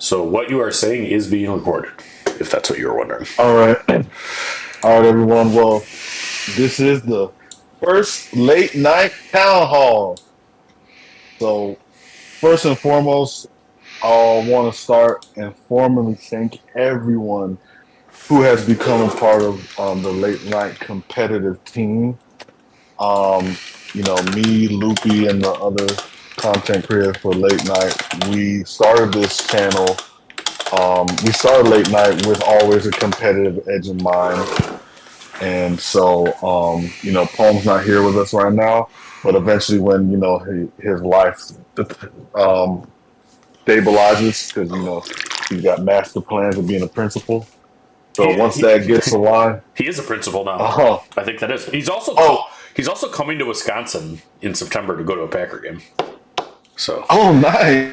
So what you are saying is being recorded, if that's what you were wondering. All right. All right, everyone. Well, this is the first late night town hall. So, first and foremost, I want to start and formally thank everyone who has become a part of the late night competitive team. Um, me, Loopy, and the other content creators for late night. We started this channel. We started late night with always a competitive edge in mind. And so, Poem's not here with us right now, but eventually, when his life um, stabilizes, because he's got master plans of being a principal. So He, once he, that gets aligned, he is a principal now. oh, I think that is. oh, He's also coming to Wisconsin in September to go to a Packer game. So oh, nice.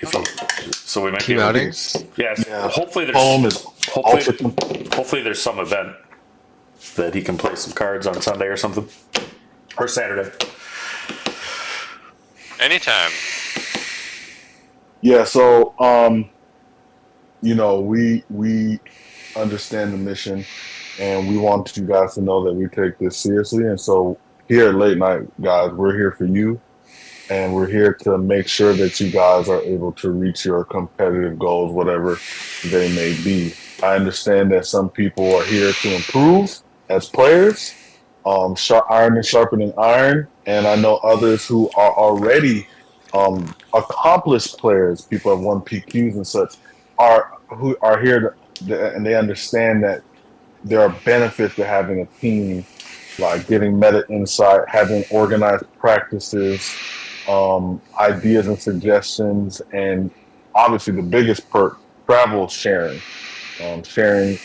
if he, so we might be Team able to, outings. yes. Yeah, Hopefully Poem is hopefully ultra. hopefully there's some event that he can play some cards on Sunday or something, or Saturday. Anytime. Yeah, so we understand the mission, and we want you guys to know that we take this seriously. And so here at Late Night, guys, we're here for you, and we're here to make sure that you guys are able to reach your competitive goals, whatever they may be. I understand that some people are here to improve as players, iron is sharpening iron, and I know others who are already accomplished players. People have won PQs and such are who are here and they understand that there are benefits to having a team, like getting meta insight, having organized practices, ideas and suggestions, and obviously the biggest perk, travel sharing, sharing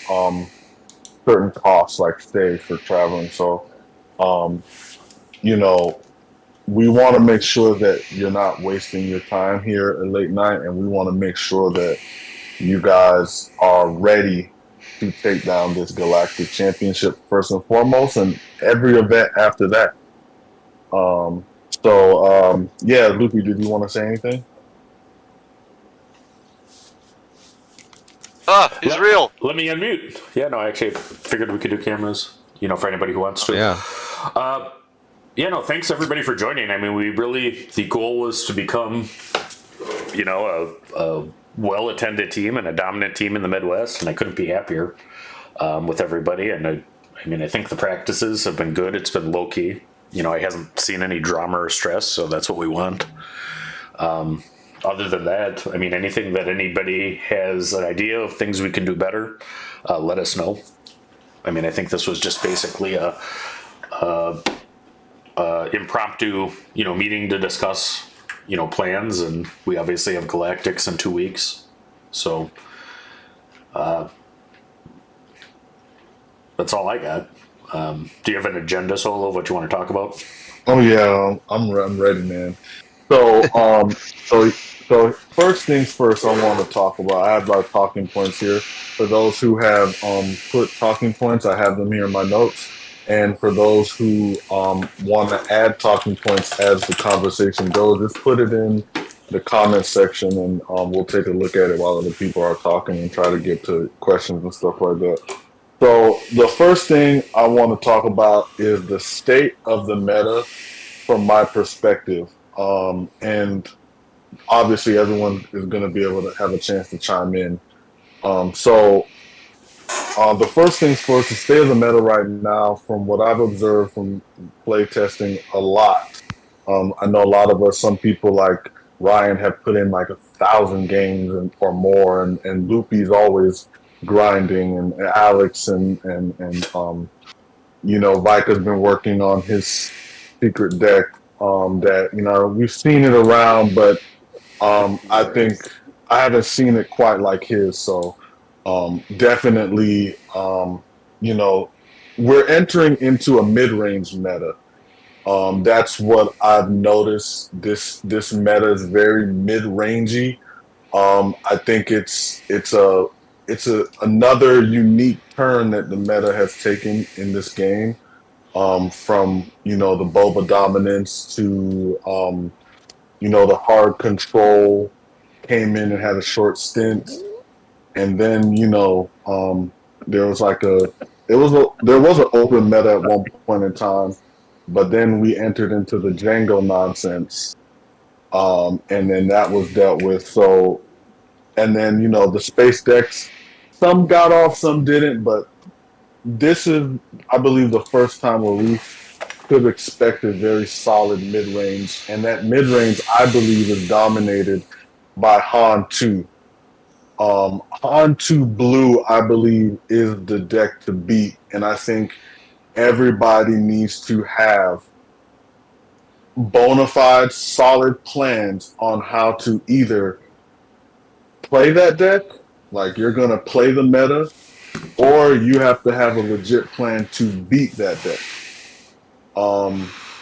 certain costs like stay for traveling. So, um, you know, we want to make sure that you're not wasting your time here at late night, and we want to make sure that you guys are ready to take down this galactic championship first and foremost, and every event after that. Um, yeah, Loopy, did you want to say anything? Ah, he's Let, real. let me unmute. Yeah, no, I actually figured we could do cameras, for anybody who wants Oh, to. yeah. Yeah, no, thanks everybody for joining. I mean, the goal was to become, a well attended team and a dominant team in the Midwest, and I couldn't be happier with everybody. And I think the practices have been good. It's been low key. I hasn't seen any drama or stress, so that's what we want. Other than that, I mean, anything that anybody has an idea of things we can do better, let us know. I mean, I think this was just basically a impromptu, meeting to discuss, plans, and we obviously have Galactics in 2 weeks, so that's all I got. Do you have an agenda, Solo? What you want to talk about? Oh yeah, I'm ready, man. So so first things first, I want to talk about. I have our talking points here. For those who have put talking points, I have them here in my notes. And for those who want to add talking points as the conversation goes, just put it in the comments section, and we'll take a look at it while other people are talking and try to get to questions and stuff like that. So the first thing I want to talk about is the state of the meta from my perspective. And obviously everyone is going to be able to have a chance to chime in. The first things first, the state of the meta right now, from what I've observed from play testing a lot. I know a lot of us, some people like Ryan have put in like 1,000 games or more, and Loopy's always grinding, and Alex and Vika's been working on his secret deck. That we've seen it around, but I think I haven't seen it quite like his. So definitely, you know, we're entering into a mid-range meta. That's what I've noticed. This meta is very mid-rangey. I think it's a another unique turn that the meta has taken in this game. From the boba dominance to the hard control, came in and had a short stint, and then there was like there was an open meta at one point in time, but then we entered into the Django nonsense, and then that was dealt with. So, and then the space decks, some got off, some didn't, but this is, I believe, the first time where we could have expected very solid mid range, and that mid range, I believe, is dominated by Han 2. Han 2 Blue, I believe, is the deck to beat, and I think everybody needs to have bona fide, solid plans on how to either play that deck, like you're going to play the meta, or you have to have a legit plan to beat that deck.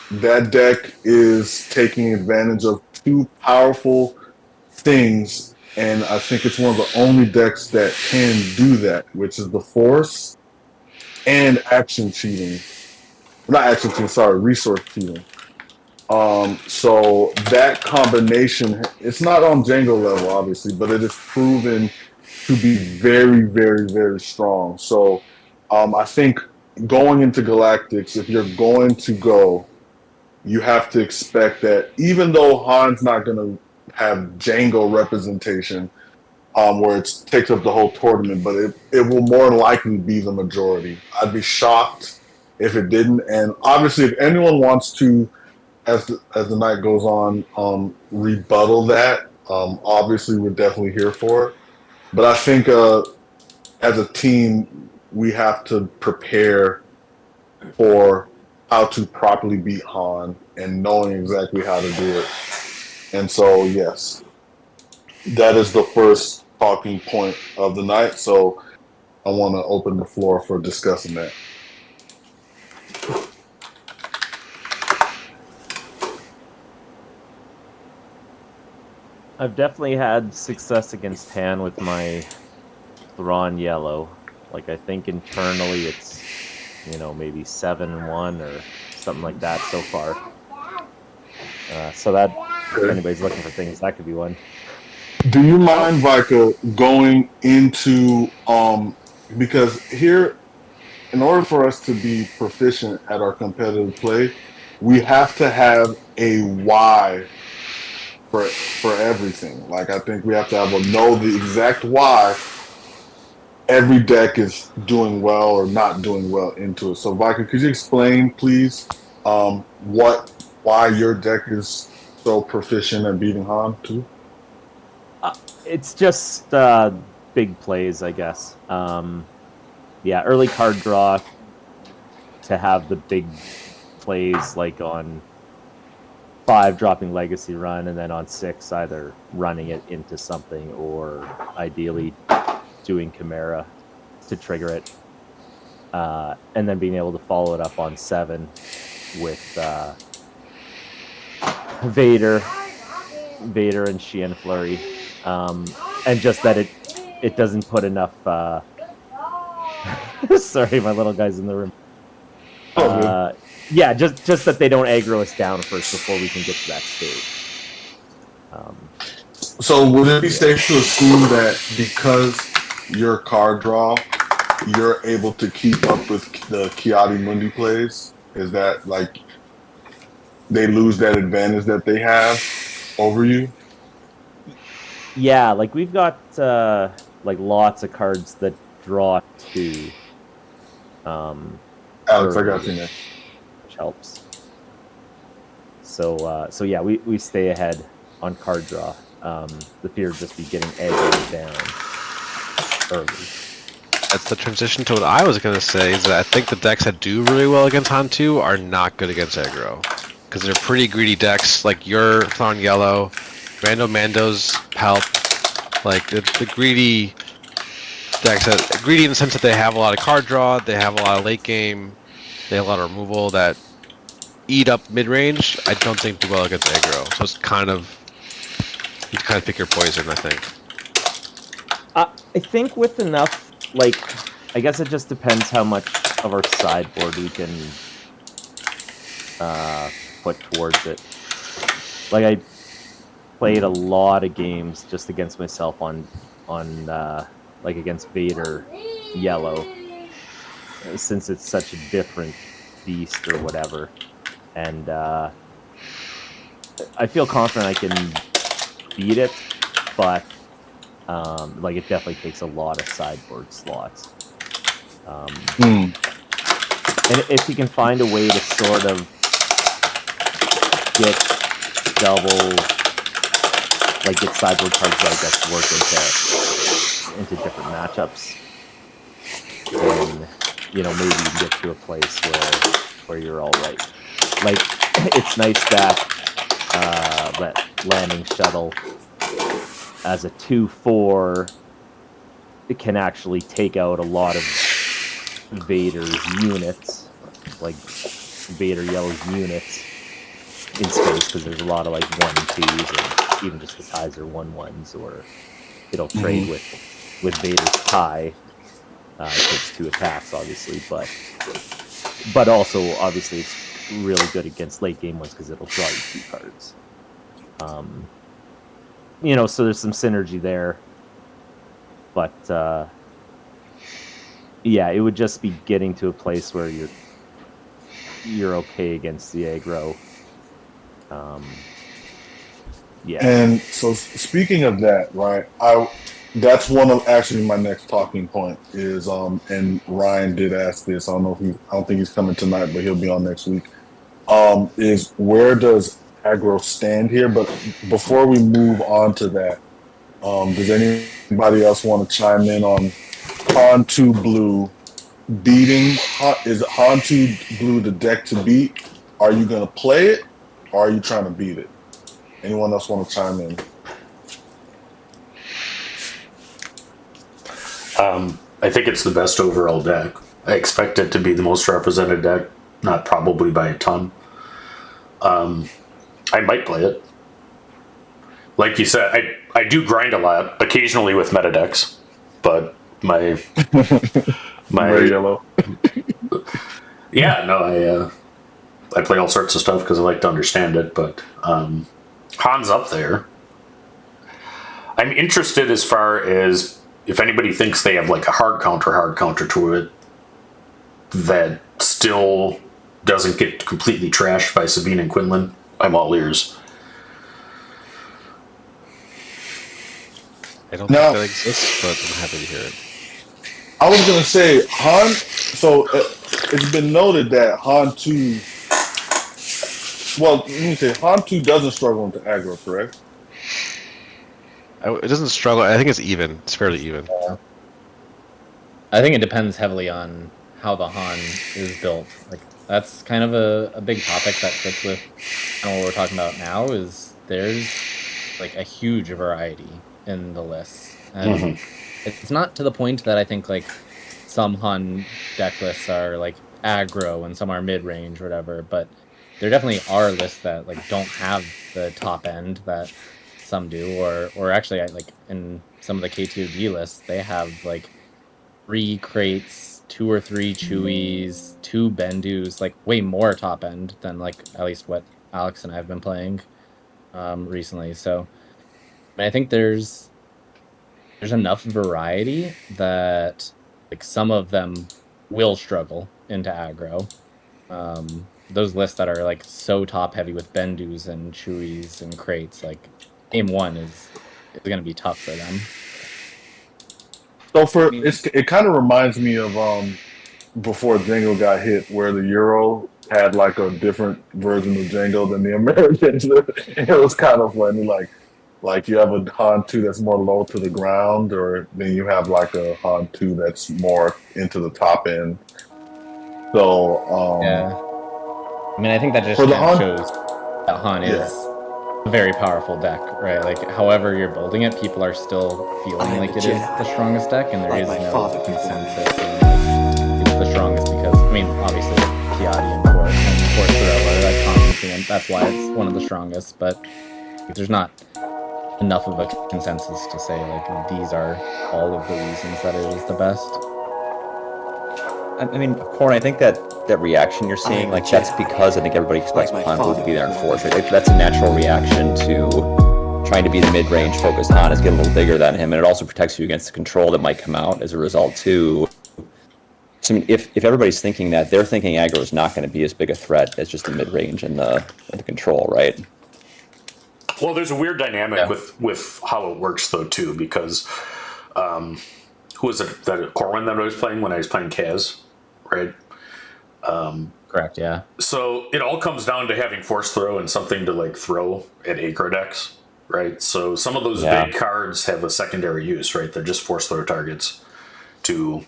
That deck is taking advantage of two powerful things, and I think it's one of the only decks that can do that, which is the Force and action cheating. Not action cheating, sorry, resource cheating. So that combination, it's not on Django level, obviously, but it is proven to be very, very, very strong. So I think going into Galactics, if you're going to go, you have to expect that even though Han's not going to have Django representation, where it takes up the whole tournament, but it will more than likely be the majority. I'd be shocked if it didn't. And obviously, if anyone wants to, as the night goes on, rebuttal that, obviously we're definitely here for it. But I think as a team, we have to prepare for how to properly beat Han and knowing exactly how to do it. And so, yes, that is the first talking point of the night. So I want to open the floor for discussing that. I've definitely had success against Han with my Thrawn Yellow. Like, I think internally it's, maybe 7-1 or something like that so far. So that, if anybody's looking for things, that could be one. Do you mind, Vika, going into because here, in order for us to be proficient at our competitive play, we have to have a why for everything. Like, I think we have to know the exact why every deck is doing well or not doing well into it. So, Vika, could you explain, please, why your deck is so proficient at beating Han too? It's just big plays, I guess. Early card draw to have the big plays, like on 5 dropping Legacy Run, and then on 6 either running it into something or ideally doing Chimera to trigger it, and then being able to follow it up on 7 with Vader and Xian Flurry, and just that it doesn't put enough. Sorry, my little guy's in the room. Just that they don't aggro us down first before we can get to that stage. So would it be safe to assume that because your card draw, you're able to keep up with the Ki-Adi-Mundi plays? Is that like they lose that advantage that they have over you? Yeah, like we've got like lots of cards that draw 2. Alex, I got you next. Which helps. So yeah, we stay ahead on card draw. The fear of just be getting aggroed down early. That's the transition to what I was going to say, is that I think the decks that do really well against Han 2 are not good against aggro. Because they're pretty greedy decks, like your Thrawn Yellow, Mando's Palp, like the greedy decks, that greedy in the sense that they have a lot of card draw, they have a lot of late game, they have a lot of removal that eat up mid-range. I don't think do well against aggro. So it's kind of, you kind of pick your poison, I think. I think with enough, like, I guess it just depends how much of our sideboard we can put towards it. Like, played a lot of games just against myself on like against Vader Yellow, since it's such a different beast or whatever, and I feel confident I can beat it, but like it definitely takes a lot of sideboard slots. And if you can find a way to sort of get get sideboard cards like that to work into different matchups, then maybe you can get to a place where you're all right. Like it's nice that landing shuttle as a 2/4, it can actually take out a lot of Vader's units, like Vader Yellow's units in space, because there's a lot of like 1/2s and even just the Kaiser 1/1s, or it'll trade with Vader's tie. It takes 2 attacks, obviously, but also obviously it's really good against late game ones because it'll draw you 2 cards. So there's some synergy there, but yeah, it would just be getting to a place where you're okay against the aggro. Yeah. And so, speaking of that, right? That's one of actually my next talking point is and Ryan did ask this. I don't think he's coming tonight, but he'll be on next week. Is where does aggro stand here? But before we move on to that, does anybody else want to chime in on Han 2 Blue beating? Is Han 2 Blue the deck to beat? Are you going to play it, or are you trying to beat it? Anyone else want to chime in? I think it's the best overall deck. I expect it to be the most represented deck, not probably by a ton. I might play it. Like you said, I do grind a lot, occasionally with meta decks, but my Red Yellow. Yeah, no, I play all sorts of stuff because I like to understand it, but Han's up there. I'm interested as far as if anybody thinks they have like a hard counter to it that still doesn't get completely trashed by Sabine and Quinlan. I'm all ears. I don't think that exists, but I'm happy to hear it. I was going to say, Han, so it's been noted that Han 2, well, let me say, Han 2 doesn't struggle into aggro, correct? It doesn't struggle. I think it's even. It's fairly even. I think it depends heavily on how the Han is built. Like that's kind of a big topic that fits with what we're talking about now. Is there's like a huge variety in the lists, and it's not to the point that I think like some Han deck lists are like aggro and some are mid range or whatever. But there definitely are lists that like don't have the top end that some do, or actually like in some of the KTOD lists they have like 3 crates, 2 or 3 Chewies, 2 Bendus, like way more top end than like at least what Alex and I have been playing recently. So I think there's enough variety that like some of them will struggle into aggro. Those lists that are like so top heavy with Bendus and Chewies and crates, like game 1 is going to be tough for them. So it kind of reminds me of before Django got hit, where the Euro had like a different version of Django than the Americans. It was kind of funny, like you have a Han 2 that's more low to the ground, or then you have like a Han 2 that's more into the top end. So yeah, I mean, I think that just shows that Han is a very powerful deck, right? Like, however you're building it, people are still feeling like it is the strongest deck, and there is no consensus. It's the strongest because, I mean, obviously, Kiadi and Force Throw are like constantly, and that's why it's one of the strongest. But there's not enough of a consensus to say like these are all of the reasons that it is the best. I mean, Corn, I think that reaction you're seeing, like, that's because I think everybody expects Plan Blue to be there in force. Right? That's a natural reaction to trying to be the mid-range focused Han is getting a little bigger than him, and it also protects you against the control that might come out as a result too. So I mean, if everybody's thinking that, they're thinking aggro is not going to be as big a threat as just the mid-range and the control, right? Well, there's a weird dynamic Yeah. with how it works though too, because who was it? That Corwin that I was playing when I was playing Kaz, right? Correct. Yeah. So it all comes down to having force throw and something to like throw at Acro decks, right? So some of those Yeah. big cards have a secondary use, right? They're just force throw targets to,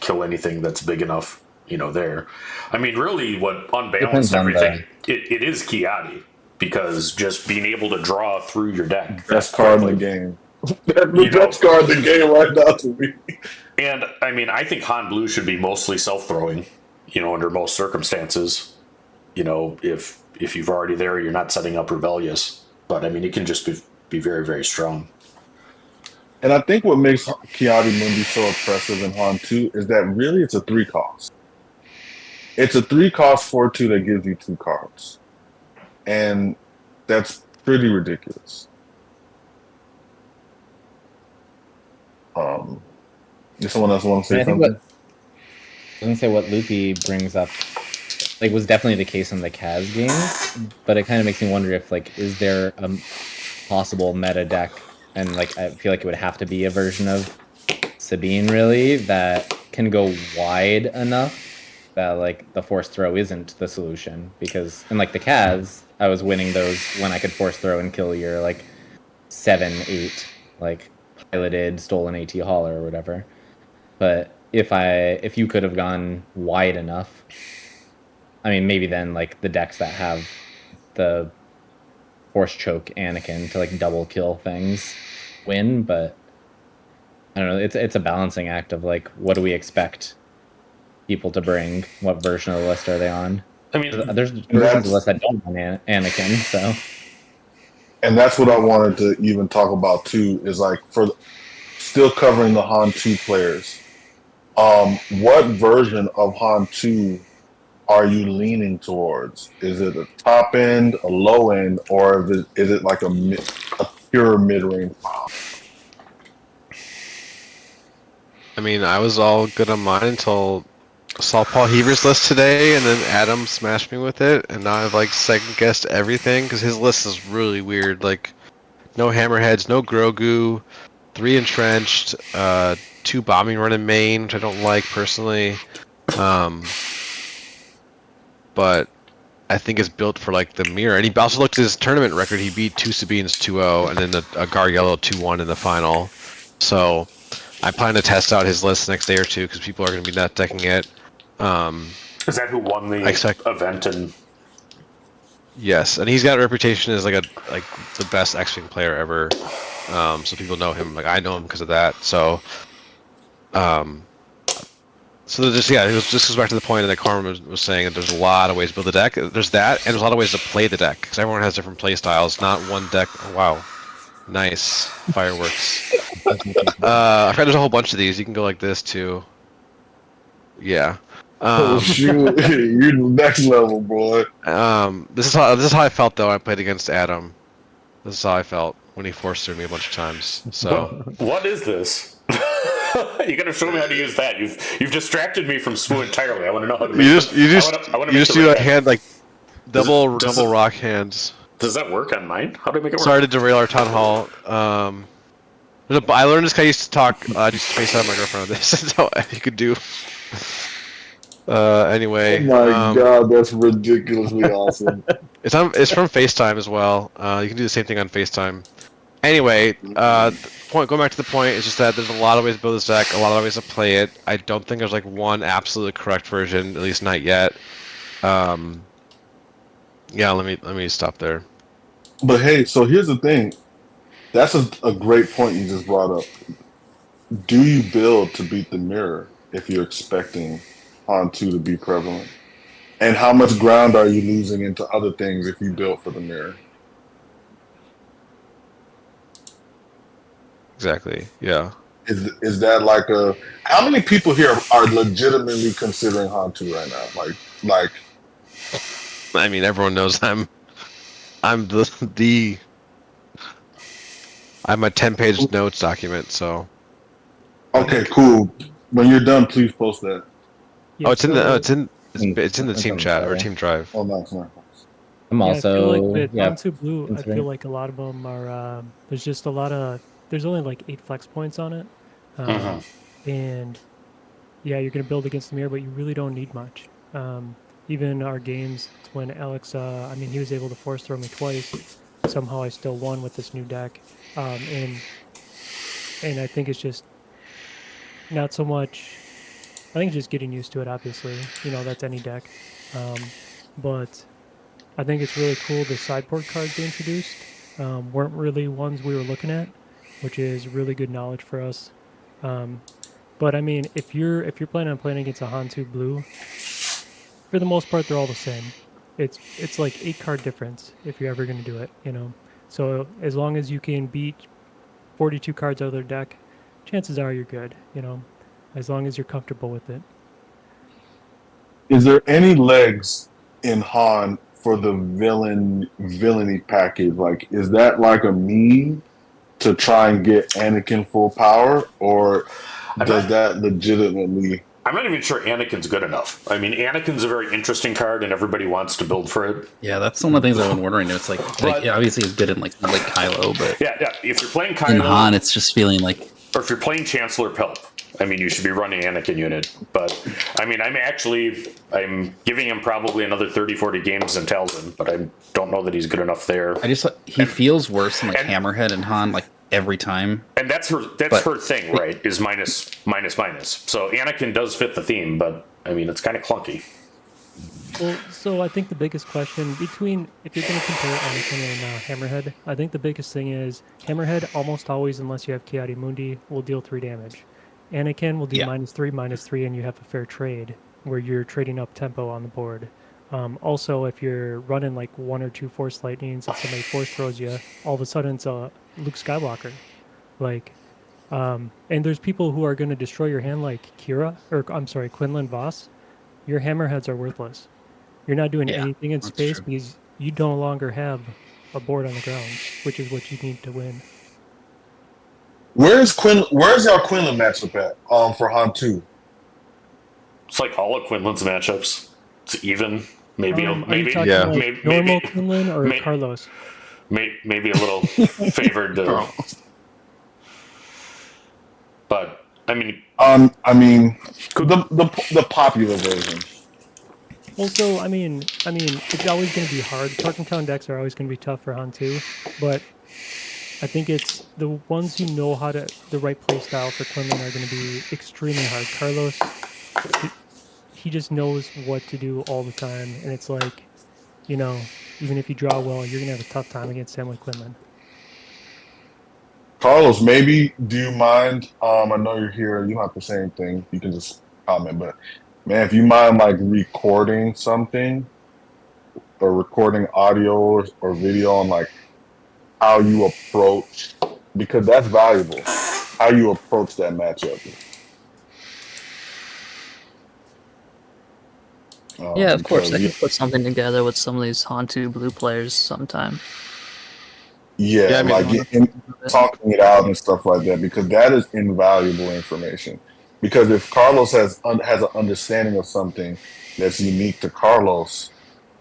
kill anything that's big enough, there. I mean, really, what unbalanced Depends on everything, it is Kiadi, because just being able to draw through your deck. Best card in the quickly. game. That's the best card in the game right now to me. And I mean, I think Han Blue should be mostly self-throwing, under most circumstances. If you've already there, you're not setting up Rebellious. But I mean, it can just be very, very strong. And I think what makes Kiadi Mundi so oppressive in Han 2 is that really it's a 3 cost. It's a 3 cost 4/2 that gives you 2 cards. And that's pretty ridiculous. Does someone else want to say I think something? I was gonna say what Loopy brings up, like, was definitely the case in the Kaz games, but it kind of makes me wonder if, like, is there a possible meta deck, and like I feel like it would have to be a version of Sabine really that can go wide enough that like the force throw isn't the solution, because in like the Kaz, I was winning those when I could force throw and kill your like 7-8 like piloted stolen AT hauler or whatever. But if you could have gone wide enough, I mean, maybe then like the decks that have the force choke Anakin to like double kill things win. But I don't know. It's a balancing act of like, what do we expect people to bring? What version of the list are they on? I mean, There's versions of the list that don't want Anakin, so. And that's what I wanted to even talk about too, is like still covering the Han 2 players. What version of Han 2 are you leaning towards? Is it a top end, a low end, or is it like a pure mid range? I mean, I was all good on mine until I saw Paul Heaver's list today, and then Adam smashed me with it, and now I've like second guessed everything because his list is really weird. Like, no hammerheads, no Grogu, 3 entrenched, 2 bombing run in main, which I don't like personally. But I think it's built for like the mirror. And he also looked at his tournament record. He beat 2 Sabines 2-0 and then a Gar Yellow 2-1 in the final. So I plan to test out his list the next day or two because people are going to be not decking it. is that who won the event? And Yes, and he's got a reputation as like the best X-Wing player ever. So people know him. Like, I know him because of that. So, this goes back to the point that Carmen was saying that there's a lot of ways to build the deck. There's that, and there's a lot of ways to play the deck because everyone has different play styles. Not one deck. Oh, wow, nice fireworks. I forgot there's a whole bunch of these. You can go like this too. Yeah. Oh shoot, you're next level, boy. This is how I felt though. I played against Adam. This is how I felt when he forced through me a bunch of times. So what is this? You gotta show me how to use that. You've distracted me from Spoo entirely. I want to know how to. you just do that a hand like double rock hands. Does that work on mine? How do I make it work? Sorry to derail our town hall. I learned this guy used to talk. I used to FaceTime my girlfriend on this. That's how you could do. Anyway. Oh my god, that's ridiculously awesome. It's from FaceTime as well. You can do the same thing on FaceTime. Anyway, going back to the point, is just that there's a lot of ways to build this deck, a lot of ways to play it. I don't think there's like one absolutely correct version, at least not yet. Yeah, let me stop there. But hey, so here's the thing. That's a great point you just brought up. Do you build to beat the mirror if you're expecting Han 2 to be prevalent? And how much ground are you losing into other things if you build for the mirror? Exactly. Yeah. Is that like how many people here are legitimately considering Han 2 right now? Like I mean, everyone knows I'm the I have my 10-page notes document, so. Okay, cool. When you're done, please post that. Yeah, Oh, it's in the. so- Oh, it's in the It's team on the chat chat, or right? team drive. Oh, nice, nice. I'm Yeah, I feel like also with Hantu Blue, I considering- feel like a lot of them are. There's just a lot of. There's only like 8 flex points on it, and yeah, you're gonna build against the mirror, but you really don't need much. Even our games when Alex, I mean, he was able to force throw me twice. Somehow I still won with this new deck, and I think it's just not so much. I think just getting used to it. Obviously, that's any deck, but I think it's really cool. The sideboard cards they introduced weren't really ones we were looking at, which is really good knowledge for us. But I mean, if you're planning on playing against a Hantu Blue, for the most part, they're all the same. It's like 8 card difference if you're ever going to do it. So as long as you can beat 42 cards out of their deck, chances are you're good. As long as you're comfortable with it. Is there any legs in Han for the villainy package? Like, is that like a meme to try and get Anakin full power, or does that legitimately? I'm not even sure Anakin's good enough. I mean, Anakin's a very interesting card, and everybody wants to build for it. Yeah, that's one of the things I've been wondering. It's like yeah, obviously he's good in like Kylo, but Yeah. If you're playing in Kylo, Han, it's just feeling like or if you're playing Chancellor Pelp, I mean, you should be running Anakin unit. But I mean, I'm giving him probably another 30, 40 games in Talzin, but I don't know that he's good enough there. he feels worse than like and- Hammerhead and Han like every time. And that's her thing, right? Is minus. So Anakin does fit the theme, but I mean, it's kind of clunky. Well, so I think the biggest question between, if you're going to compare Anakin and Hammerhead, I think the biggest thing is Hammerhead almost always, unless you have Kiadi Mundi, will deal 3 damage. Anakin will do Yeah. -3, and you have a fair trade where you're trading up tempo on the board. Also, if you're running like 1 or 2 Force Lightnings, if somebody Force throws you, all of a sudden it's a Luke Skywalker. And there's people who are going to destroy your hand like Quinlan Voss. Your Hammerheads are worthless. You're not doing Yeah, anything in that's space true. because you no longer have a board on the ground, which is what you need to win. Where's our Quinlan matchup at? For Han 2? It's like all of Quinlan's matchups. It's even. Maybe Are you maybe talking yeah. like maybe normal maybe, Quinlan or may- Carlos? maybe a little favored. But I mean, I mean, the popular version. Well, so I mean, it's always going to be hard. Park and Town decks are always going to be tough for Han too, but I think it's the ones who know the right play style for Quinlan are going to be extremely hard. Carlos, he just knows what to do all the time, and it's like, even if you draw well, you're going to have a tough time against him with Quinlan. Carlos, maybe do you mind? I know you're here. You don't have to say anything. You can just comment. But man, if you mind, like recording something or recording audio or video on like how you approach, because that's valuable. How you approach that matchup. Yeah, of course. I because, could put something together with some of these Hantu Blue players sometime. Yeah, Yeah, I mean- like talking it out and stuff like that, because that is invaluable information. Because if Carlos has an understanding of something that's unique to Carlos,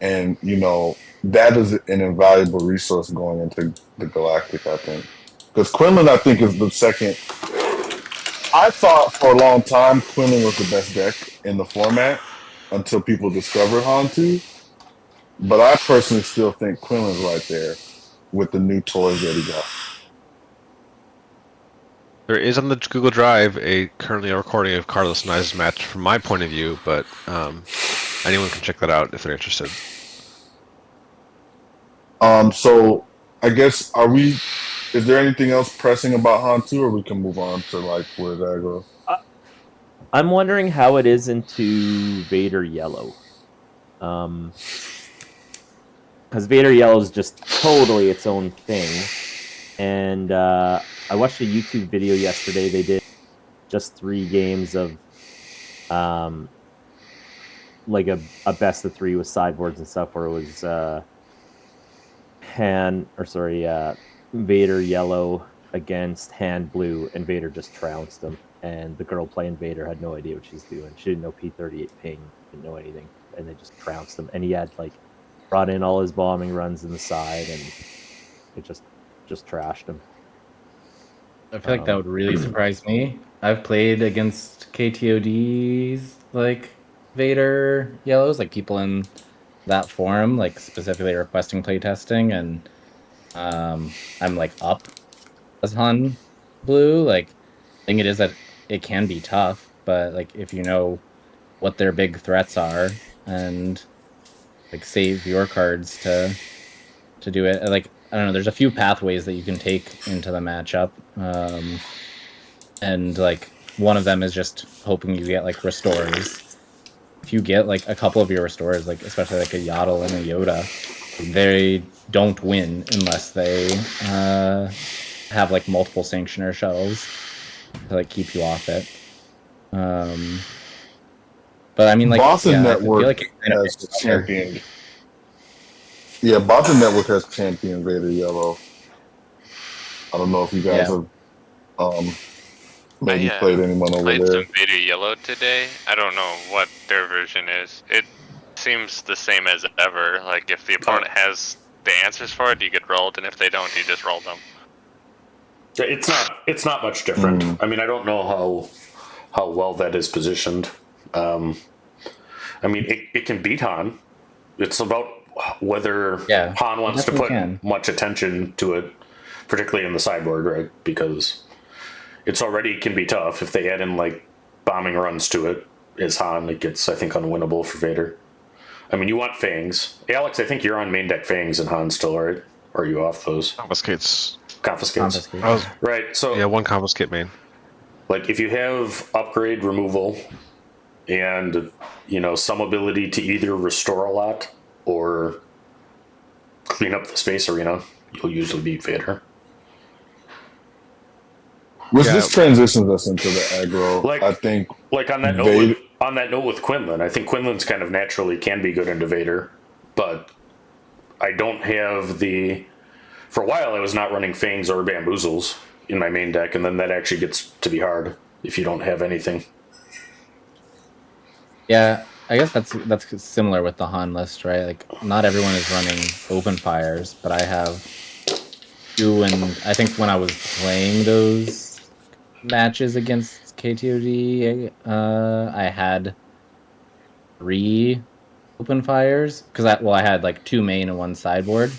and that is an invaluable resource going into the Galactic, I think. Because Quinlan, I think, is the second. I thought for a long time Quinlan was the best deck in the format until people discovered Hantu. But I personally still think Quinlan's right there with the new toys that he got. There is on the Google Drive currently a recording of Carlos and I's match from my point of view, but anyone can check that out if they're interested. So I guess is there anything else pressing about Hantu, or we can move on to like where that goes? I'm wondering how it is into Vader Yellow. Because Vader Yellow is just totally its own thing. And I watched a YouTube video yesterday. They did just 3 games of like a best of 3 with sideboards and stuff, where it was Vader Yellow against hand blue, and Vader just trounced him. And the girl playing Vader had no idea what she's doing. She didn't know P38 ping, didn't know anything, and they just trounced him. And he had like brought in all his bombing runs in the side, and it just trashed him. I feel like that would really surprise me. I've played against KTOD's like Vader yellows, like people in that forum, like specifically requesting playtesting, and I'm like up as Han blue. Like, thing it is that it can be tough, but like if you know what their big threats are and like save your cards to do it, like I don't know, there's a few pathways that you can take into the matchup, and like one of them is just hoping you get like restores. If you get like a couple of your restores, like especially like a Yaddle and a Yoda, they don't win unless they have like multiple sanctioner shuttles to like keep you off it. But I mean, like Boston yeah, I Network feel like it kind of has championed. Yeah, Boston Network has championed Vader Yellow. I don't know if you guys Yeah. have maybe I, played anyone over played there. some Vader Yellow today. I don't know what their version is. It seems the same as ever. Like if the opponent has the answers for it, you get rolled, and if they don't, you just roll them. It's not much different. I mean, I don't know how well that is positioned. I mean, it can beat Han. It's about whether Han wants to put much attention to it, particularly in the sideboard, right? Because it's already can be tough if they add in like bombing runs to it. As Han, it gets I think unwinnable for Vader. I mean, you want Fangs, Alex. I think you're on main deck Fangs and Han still, right? Or are you off those? Confiscates. Confiscates. Right. So yeah, one confiscate main. Like if you have upgrade removal and some ability to either restore a lot or clean up the space arena, you'll usually beat Vader. Which this transitions us into the aggro. Like, I think like on that note with Quinlan, I think Quinlan's kind of naturally can be good into Vader, but I don't have for a while I was not running Fangs or Bamboozles in my main deck, and then that actually gets to be hard if you don't have anything. Yeah, I guess that's similar with the Han list, right? Like, not everyone is running open fires, but I have two, and I think when I was playing those matches against KTOD, I had 3 open fires because I had like 2 main and 1 sideboard,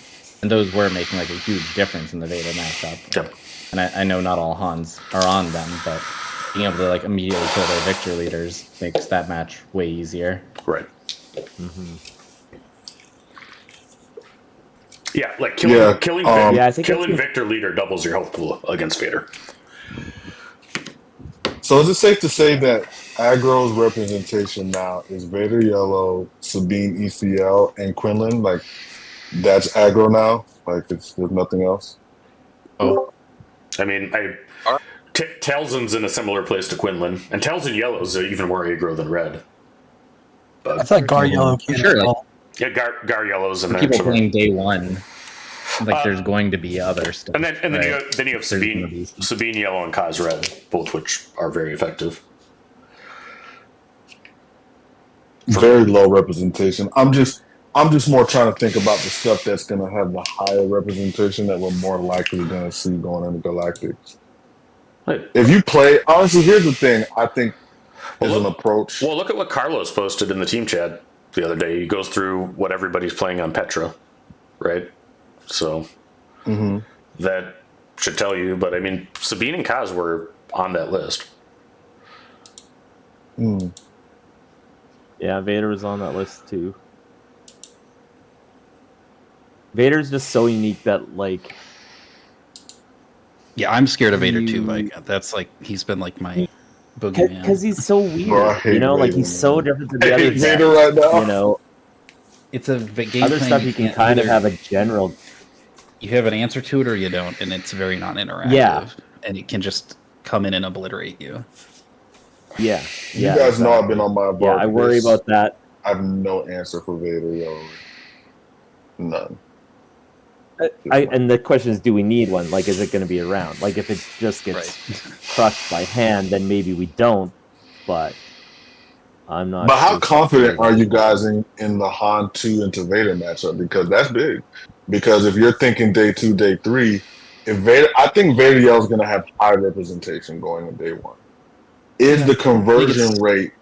and those were making like a huge difference in the Vader matchup. Yep. And I know not all Hans are on them, but being able to like immediately kill their victor leaders makes that match way easier. Right. Mm-hmm. Yeah, like killing Victor leader doubles your health pool against Vader. So is it safe to say that aggro's representation now is Vader Yellow, Sabine ECL, and Quinlan? Like that's aggro now? Like there's nothing else? Oh. I mean, Talzin's in a similar place to Quinlan, and Talzin Yellow's even more aggro than red. But I thought Gar Yellow came yeah, Gar Yellow's in there. People playing day one, like there's going to be other stuff. And then you have Sabine Yellow and Kaz Red, both which are very effective. Very low representation. I'm just more trying to think about the stuff that's going to have the higher representation that we're more likely going to see going into Galactics. Right. If you play, honestly, here's the thing. I think is an approach. Well, look at what Carlos posted in the team chat the other day. He goes through what everybody's playing on Petra, right? So that should tell you. But I mean, Sabine and Kaz were on that list. Yeah, Vader was on that list too. Vader's just so unique that like. Yeah, I'm scared of Vader too. Like that's like he's been like my boogeyman because he's so weird. Bro, like he's so different than the other Vader right now. It's a game other stuff you can kind of have a general. You have an answer to it or you don't, and it's very non-interactive. Yeah, and it can just come in and obliterate you. Yeah, you guys know I've been on my bar. Yeah, I worry about that. I have no answer for Vader, yo. None. and the question is, do we need one? Like, is it going to be around? Like, if it just gets crushed by hand, then maybe we don't. But I'm not. But how sure. confident are you guys in the Han 2 into Vader matchup? Because that's big. Because if you're thinking day 2, day 3, if Vader, I think Vader Yell is going to have high representation going in day 1. Is the conversion rate?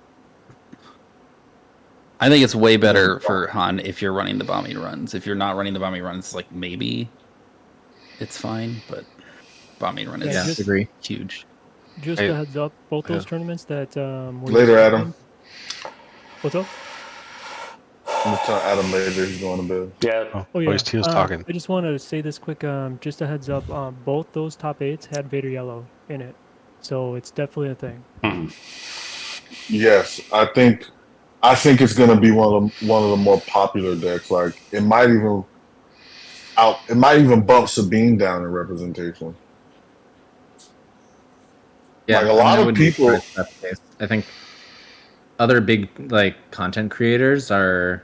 I think it's way better for Han if you're running the bombing runs. If you're not running the bombing runs, like maybe it's fine, but bombing run is Yeah, just- agree huge. Just Hey. a heads up, both those tournaments that were Later, this Adam. weekend- What's up? I'm just telling Adam later he's going to bed. Yeah. Oh yeah, he was talking. I just wanted to say this quick. Just a heads up. Both those top 8s had Vader Yellow in it, so it's definitely a thing. Mhm. Yes, I think it's going to be one of the more popular decks. Like it might even bump Sabine down in representation. Yeah, Like, a lot I of wouldn't be people- surprised if that's the case. I think other big like content creators are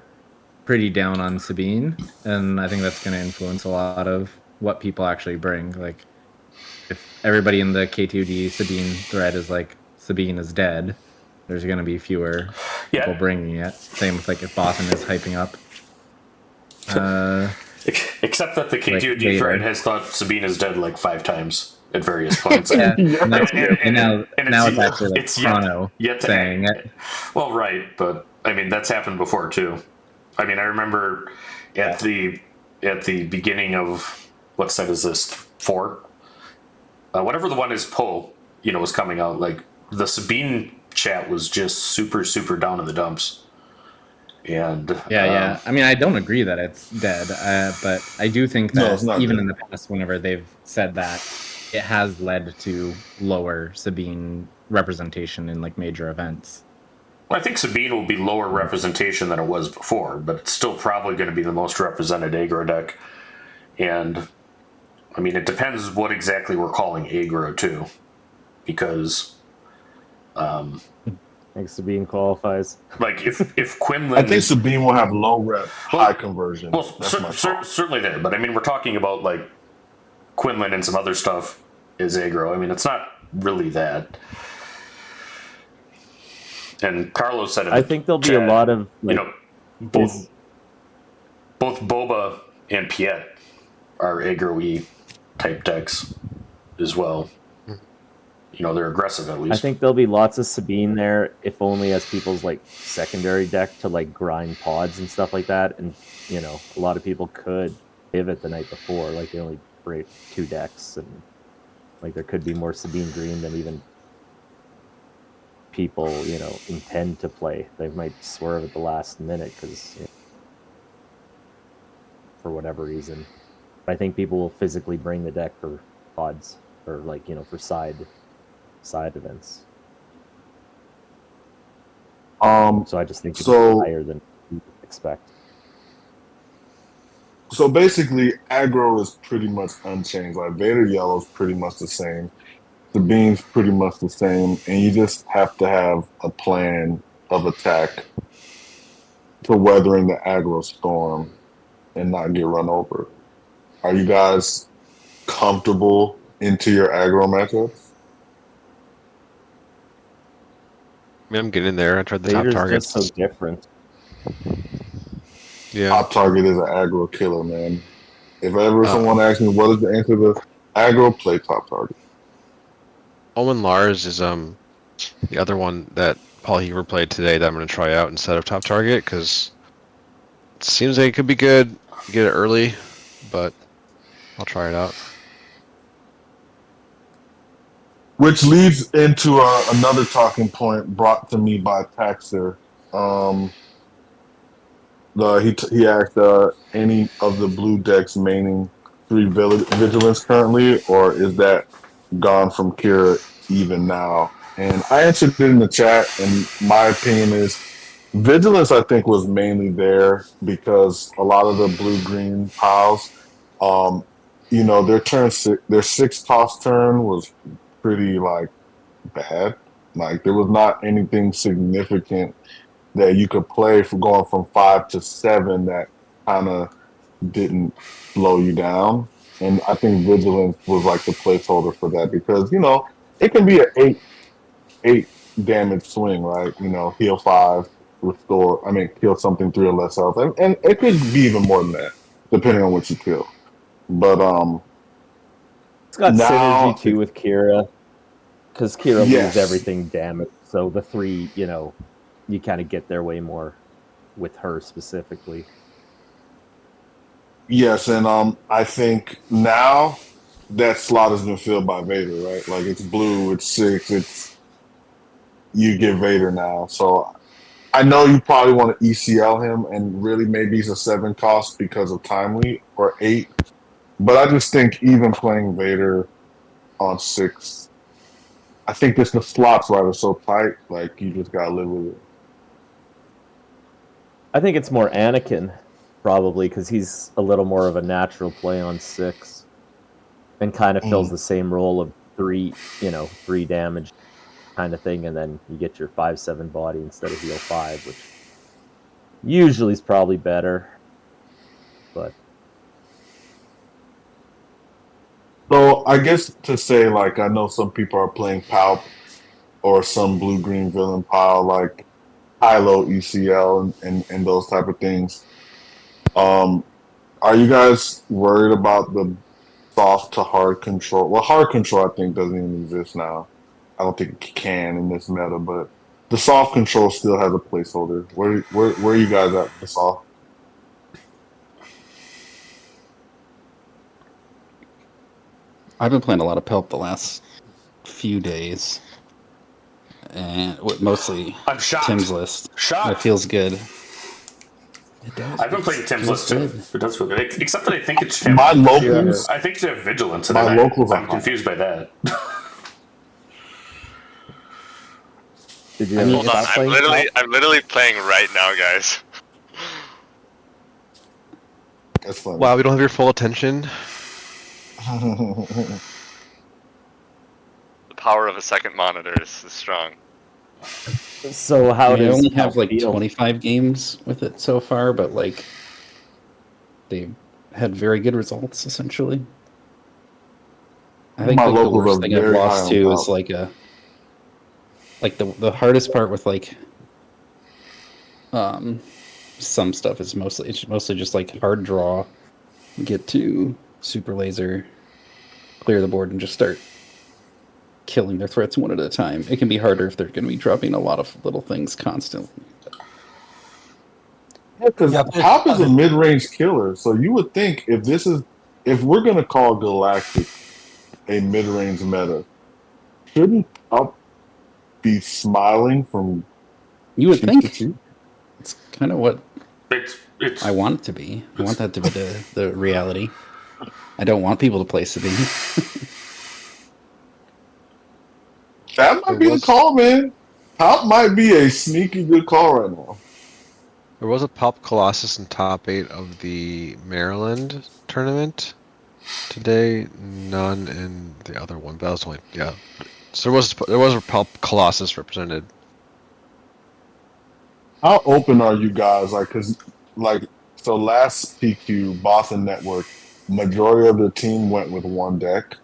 pretty down on Sabine, and I think that's going to influence a lot of what people actually bring. Like, if everybody in the K2D Sabine thread is like Sabine is dead, there's going to be fewer people Yeah. bringing it. Same with like if Bothan is hyping up. Except that the K2D Vader. thread has thought Sabine is dead like 5 times at various points. Yeah, and, that's, and now and now it's actually like it's yet- Chrono yet to saying act- it. Well, right, but I mean that's happened before too. I mean, I remember at the beginning of what set is this 4? Whatever the one is, Poe, was coming out. Like the Sabine chat was just super down in the dumps. And Yeah. I mean, I don't agree that it's dead, but I do think No, that it's not even dead. in the past, whenever they've said that, it has led to lower Sabine representation in like major events. I think Sabine will be lower representation than it was before, but it's still probably going to be the most represented aggro deck. And I mean, it depends what exactly we're calling aggro too, because Thanks Sabine qualifies. like if Quinlan, I think Sabine will have low rep, high conversion. well, That's my thought. certainly there, but I mean, we're talking about like Quinlan and some other stuff is aggro. I mean, it's not really that. And Carlos said it. I think there'll be a lot of like, both Boba and Piet are aggro-y type decks as well. They're aggressive at least. I think there'll be lots of Sabine there, if only as people's like secondary deck to like grind pods and stuff like that. And a lot of people could pivot the night before, like they only create 2 decks, and like there could be more Sabine Green than even people intend to play. They might swerve at the last minute because for whatever reason. But I think people will physically bring the deck for pods or like for side events. So I just think it's higher than you expect. So basically, aggro is pretty much unchanged. Like Vader Yellow is pretty much the same. Sabine's pretty much the same, and you just have to have a plan of attack to weathering the aggro storm and not get run over. Are you guys comfortable into your aggro matchups? I mean, I'm getting in there. I tried the top Vader's targets. just so different. Yeah. Top target is an aggro killer, man. If ever someone asks me what is the answer to aggro, play top target. Owen Lars is the other one that Paul Heaver played today that I'm going to try out instead of top target because it seems like it could be good. Get it early, but I'll try it out. Which leads into another talking point brought to me by Taxer. He asked any of the blue decks maining 3 vigilance currently, or is that gone from Kira even now? And I answered it in the chat, and my opinion is vigilance. I think was mainly there because a lot of the blue-green piles, their 6 toss turn was pretty like bad. Like there was not anything significant that you could play for going from 5 to 7 that kind of didn't slow you down. And I think Vigilance was like the placeholder for that because, it can be an eight damage swing, right? Heal 5, kill something 3 or less health. And it could be even more than that, depending on what you kill. But It's got now, synergy too with Kira, because Kira Yes. moves everything damage. So the 3, you kind of get their way more with her specifically. yes, and I think now that slot has been filled by Vader, right? Like it's blue, it's 6, you get Vader now. So I know you probably want to ECL him, and really maybe he's a 7 cost because of timely or 8. But I just think even playing Vader on 6, I think the slots right are so tight, like you just gotta live with it. I think it's more Anakin, probably, because he's a little more of a natural play on 6 and kind of fills the same role of 3 damage kind of thing, and then you get your 5/7 body instead of heal 5, which usually is probably better. But So I guess to say, like, I know some people are playing Palp or some blue-green villain pile, like Kylo ECL and those type of things. Are you guys worried about the soft to hard control? Well, hard control I think doesn't even exist now. I don't think it can in this meta, but the soft control still has a placeholder. Where are you guys at with the soft? I've been playing a lot of Pelp the last few days, and mostly I'm shocked. Tim's list. Shocked. It feels good. It does. I've been playing Tim's feels list too. good. It does feel good. Except that I think it's Tim. My locals, I think to have vigilance, and My locals are I'm confused by that. did you Hold on, stop playing Palp? I'm literally playing right now, guys. that's funny. Wow, we don't have your full attention. The power of a second monitor is strong. So how I does only Palp have like feel? 25 games with it so far, but like they had very good results essentially. I think My like, the locals worst are thing I've very high lost on to Palp. is like the hardest part with like some stuff is mostly just like hard draw, get to super laser, clear the board, and just start killing their threats one at a time. It can be harder if they're going to be dropping a lot of little things constantly. Because Palp is a mid-range killer, so you would think if we're gonna call Galactic a mid-range meta, shouldn't Palp be smiling from You would cheek think to cheek? it's kind of what It's I want it to be. I want that to be the reality. I don't want people to play Sabine. That might be the call, man. Palp might be a sneaky good call right now. There was a Palp Colossus in top 8 of the Maryland tournament today. None in the other one, but that was only So there was a Palp Colossus represented. How open are you guys? So last PQ Boston Network, majority of the team went with one deck,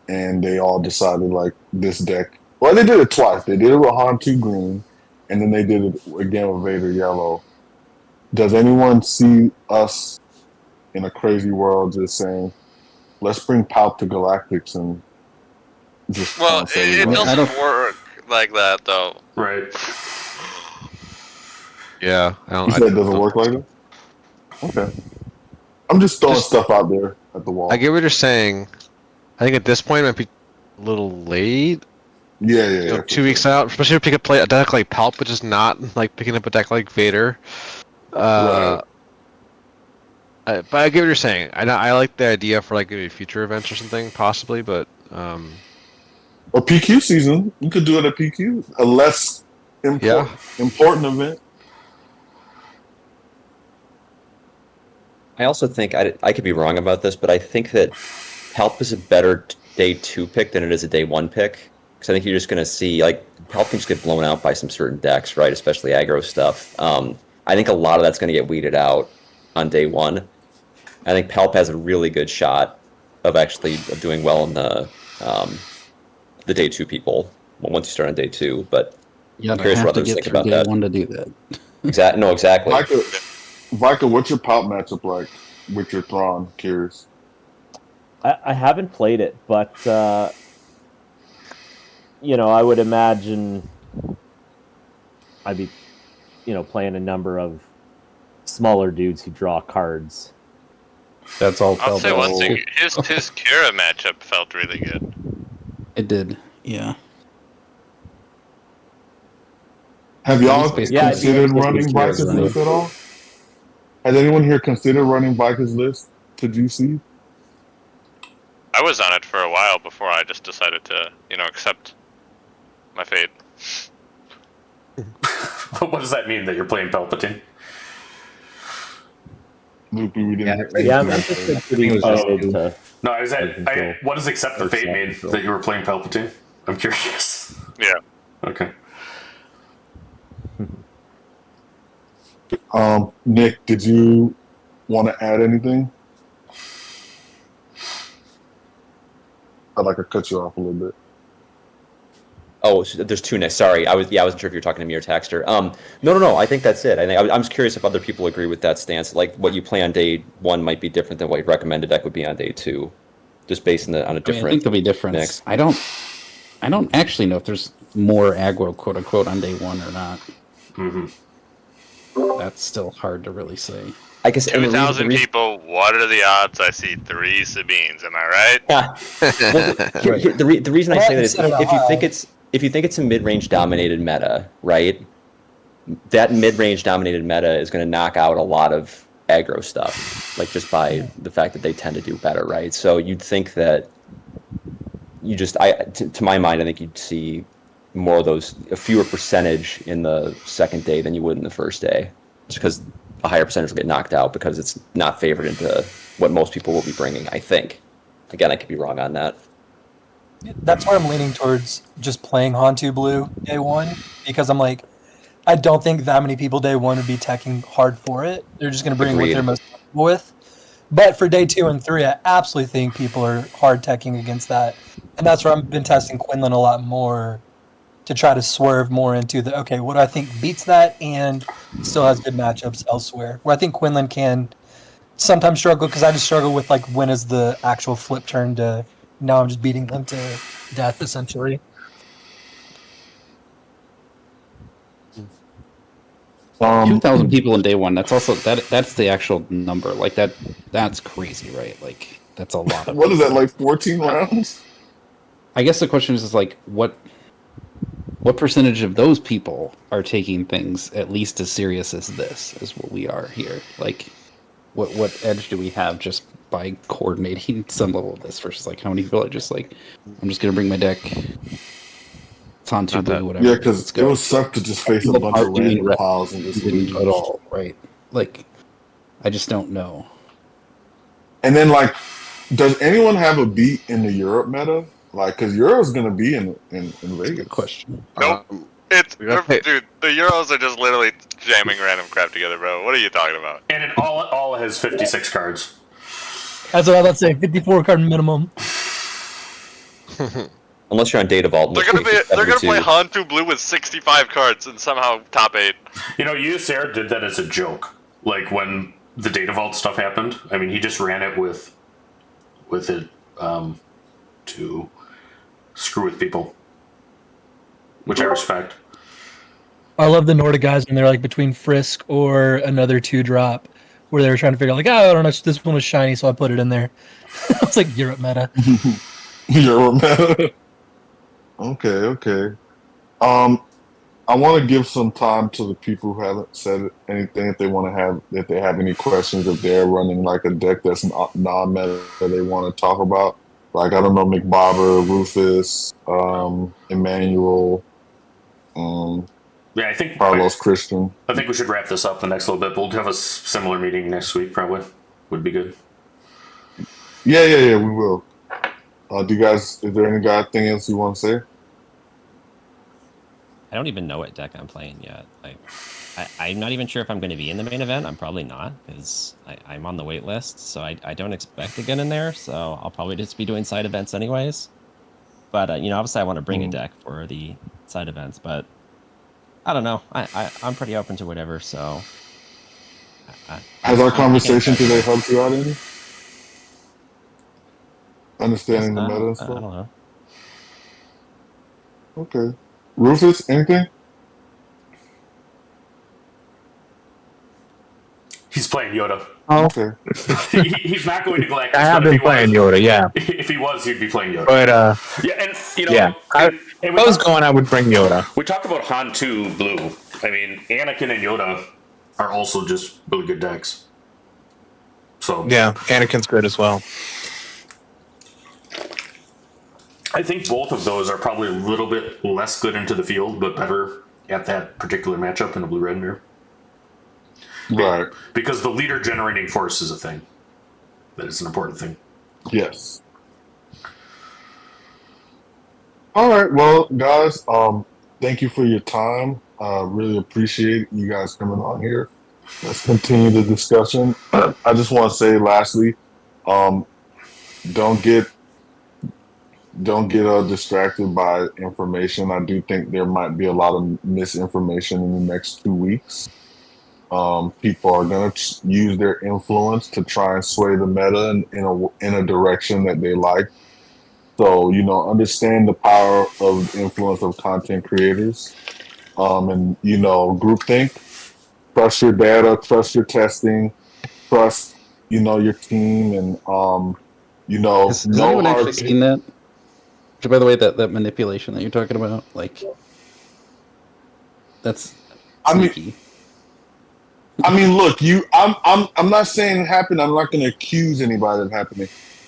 and they all decided like this deck. Well, they did it twice. They did it with Han 2 green, and then they did it again with Vader yellow. Does anyone see us in a crazy world just saying, let's bring Palp to Galactics and just Well, bounce it everybody? doesn't work like that, though. right. Yeah, You said it doesn't work like that? Okay. I'm just throwing stuff out there at the wall. I get what you're saying. I think at this point it might be a little late. Yeah. 2 weeks out, especially if you could play a deck like Palp, which is not like picking up a deck like Vader. Right. But I get what you're saying. I like the idea for like maybe future events or something, possibly, but Or PQ season. You could do it at PQ. A less important event. I also think I could be wrong about this, but I think that Palp is a better day 2 pick than it is a day 1 pick. Because I think you're just going to see, like, Palp can just get blown out by some certain decks, right? Especially aggro stuff. I think a lot of that's going to get weeded out on day 1. I think Palp has a really good shot of actually doing well in the day 2 people once you start on day 2. But You I'm curious have what to others get think through about day that. 1 to do that. Exactly. Vika, what's your pop matchup like with your Thrawn? Curious. I haven't played it, but I would imagine I'd be, playing a number of smaller dudes who draw cards. That's all. I'll say one Pelbos. thing: his Kira matchup felt really good. It did. Yeah. Have y'all He's basically- considered Yeah, running he's Vika's running. list at all? Has anyone here considered running Vika's list to GC? I was on it for a while before I just decided to, accept my fate. What does that mean that you're playing Palpatine? Loopy, we didn't. Yeah, I'm just pretty excited to. No, I was Control. what does accept the Or fate self mean? control. That you were playing Palpatine? I'm curious. Yeah. Okay. Nick, did you want to add anything? I'd like to cut you off a little bit. Oh, so there's 2 next. Sorry, I wasn't sure if you were talking to me or Taxter. No. I think that's it. I'm just curious if other people agree with that stance. Like what you play on day 1 might be different than what your recommended deck would be on day 2, just based on a different. I think there'll be difference. mix. I don't actually know if there's more aggro, quote unquote, on day 1 or not. Mm-hmm. That's still hard to really say. I guess and the reason- 2,000 people. What are the odds I see 3 Sabines? Am I right? Yeah. Well, the reason I say that is if you think it's a mid-range dominated meta, right? That mid-range dominated meta is going to knock out a lot of aggro stuff, like just by the fact that they tend to do better, right? So you'd think that to my mind, I think you'd see more of those, a fewer percentage in the second day than you would in the first day, just because a higher percentage will get knocked out because it's not favored into what most people will be bringing, I think. Again, I could be wrong on that. That's where I'm leaning towards just playing Hantu Blue day 1, because I'm like, I don't think that many people day 1 would be teching hard for it. They're just going to bring what they're most comfortable with. But for day 2 and 3, I absolutely think people are hard teching against that. And that's where I've been testing Quinlan a lot more to try to swerve more into what do I think beats that and still has good matchups elsewhere. Where I think Quinlan can sometimes struggle, because I just struggle with when is the actual flip turn to now I'm just beating them to death essentially. 2,000 people in day 1. That's also that's the actual number. Like that's crazy, right? Like that's a lot of. What is that, like 14 rounds? I guess the question is like what percentage of those people are taking things at least as serious as this is what we are here. Like what edge do we have just by coordinating some level of this versus like how many people are just like, I'm just gonna bring my deck. It's on 2 blue, whatever. Yeah, because it would suck to just face a bunch of random piles and just lose. At all, right? Like, I just don't know. And then, does anyone have a beat in the Europe meta? Because Euro's going to be in Vegas. Good question. Nope. Dude, the Euros are just literally jamming random crap together, bro. What are you talking about? And it all has 56 cards. That's what I was about to say. 54 card minimum. Unless you're on Data Vault. They're gonna play Hantu Blue with 65 cards and somehow top 8. USAir did that as a joke. Like when the Data Vault stuff happened. I mean, he just ran it with it to screw with people, which I respect. I love the Nordic guys when they're like between Frisk or another 2-drop, where they were trying to figure out I don't know, this one was shiny, so I put it in there. I was like, Europe meta. Europe meta. Okay. I want to give some time to the people who haven't said anything if they have any questions, if they're running like a deck that's non-meta that they want to talk about. Like, I don't know, McBobber, Rufus, Emmanuel, Yeah, I think Carlos Christian. I think we should wrap this up the next little bit. We'll have a similar meeting next week, probably. Would be good. Yeah, we will. Is there anything else you want to say? I don't even know what deck I'm playing yet. I'm not even sure if I'm going to be in the main event. I'm probably not, because I'm on the wait list, so I don't expect to get in there. So I'll probably just be doing side events anyways. But you know, obviously, I want to bring a deck for the side events, but I don't know. I'm pretty open to whatever. So Has our I'm conversation thinking today helped you out any? Understanding the I meta and don't stuff? know. Okay. Rufus, anything? He's playing Yoda. Oh, Okay. He's not going to Galactus. I have but if been he playing was, Yoda, yeah. If he was, he'd be playing Yoda. But Yeah, and you know, yeah, and if I was going, I would bring Yoda. we talked about Han 2 Blue. I mean, Anakin and Yoda are also just really good decks. So Yeah, Anakin's good as well. I think both of those are probably a little bit less good into the field, but better at that particular matchup in a blue red mirror. Right. Because the leader generating force is a thing. That is an important thing. Yes. All right. Well, guys, thank you for your time. Really appreciate you guys coming on here. Let's continue the discussion. I just want to say, lastly, don't get distracted by information. I do think there might be a lot of misinformation in the next 2 weeks. People are going to use their influence to try and sway the meta in a direction that they like. So, you know, understand the power of influence of content creators. And, you know, groupthink. Trust your data, trust your testing, trust, you know, your team, and, you know, Has no anyone hard. actually seen that? By the way, that manipulation that you're talking about, like, that's sneaky. I mean, look, I'm not saying it happened. I'm not going to accuse anybody of happening.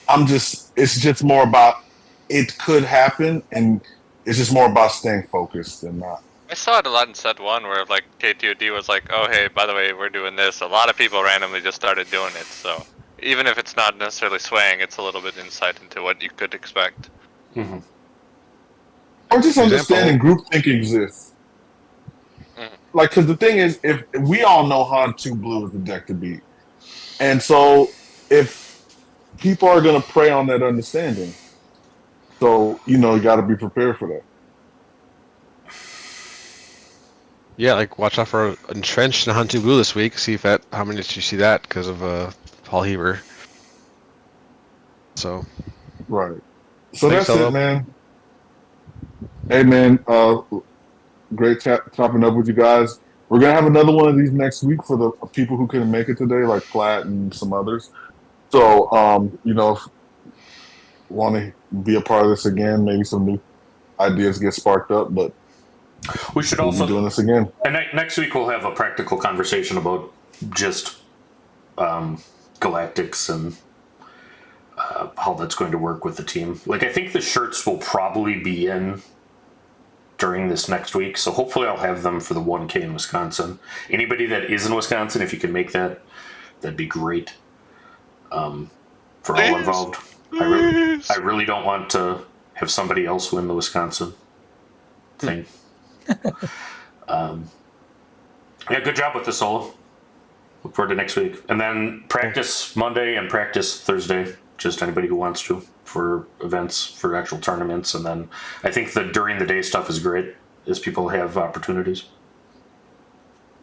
It's just more about it could happen, and it's just more about staying focused than not. I saw it a lot in set 1 where like KTOD was like, oh hey, by the way, we're doing this. A lot of people randomly just started doing it, so even if it's not necessarily swaying, it's a little bit insight into what you could expect. Mm-hmm. Or just understanding groupthink exists. Like, because the thing is, if we all know Han 2 Blue is the deck to beat, and so if people are going to prey on that understanding, so you know, you got to be prepared for that. Yeah, like watch out for Entrenched and Hunting Blue this week. See if how many did you see that because of Paul Heber. So. Right. So Thanks, that's Solo. it, man. Hey, man. Great chopping up with you guys. We're gonna have another one of these next week for the people who couldn't make it today, like Platt and some others. So, you know, if you want to be a part of this again, maybe some new ideas get sparked up, but we should we'll also be doing this again. And next week we'll have a practical conversation about just Galactics and how that's going to work with the team. Like, I think the shirts will probably be in during this next week, so hopefully I'll have them for the 1K in Wisconsin. Anybody that is in Wisconsin, if you can make that, that'd be great. For all involved. I really don't want to have somebody else win the Wisconsin thing. Yeah, good job with this, Solo. Look forward to next week. And then practice Monday and practice Thursday. Just anybody who wants to, for events, for actual tournaments. And then I think the during the day stuff is great, as people have opportunities.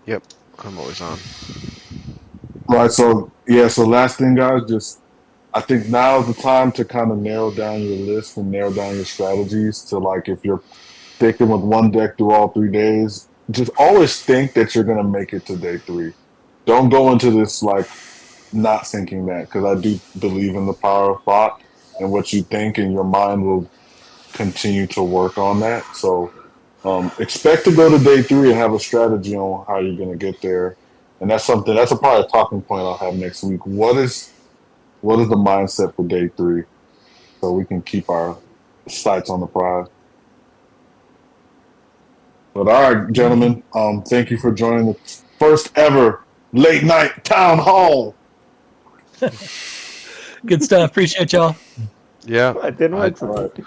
Yep, I'm always on. Right. So yeah. So last thing, guys, I think now is the time to kind of narrow down your list and narrow down your strategies to, like, if you're sticking with one deck through all 3 days, just always think that you're going to make it to day 3. Don't go into this, like, not thinking that, because I do believe in the power of thought, and what you think in your mind will continue to work on that. So expect to go to day 3 and have a strategy on how you're going to get there. And that's probably a talking point I'll have next week. What is the mindset for day 3, so we can keep our sights on the prize? But all right, gentlemen, thank you for joining the first ever late night town hall. Good stuff. Appreciate y'all. Yeah, It didn't work for me.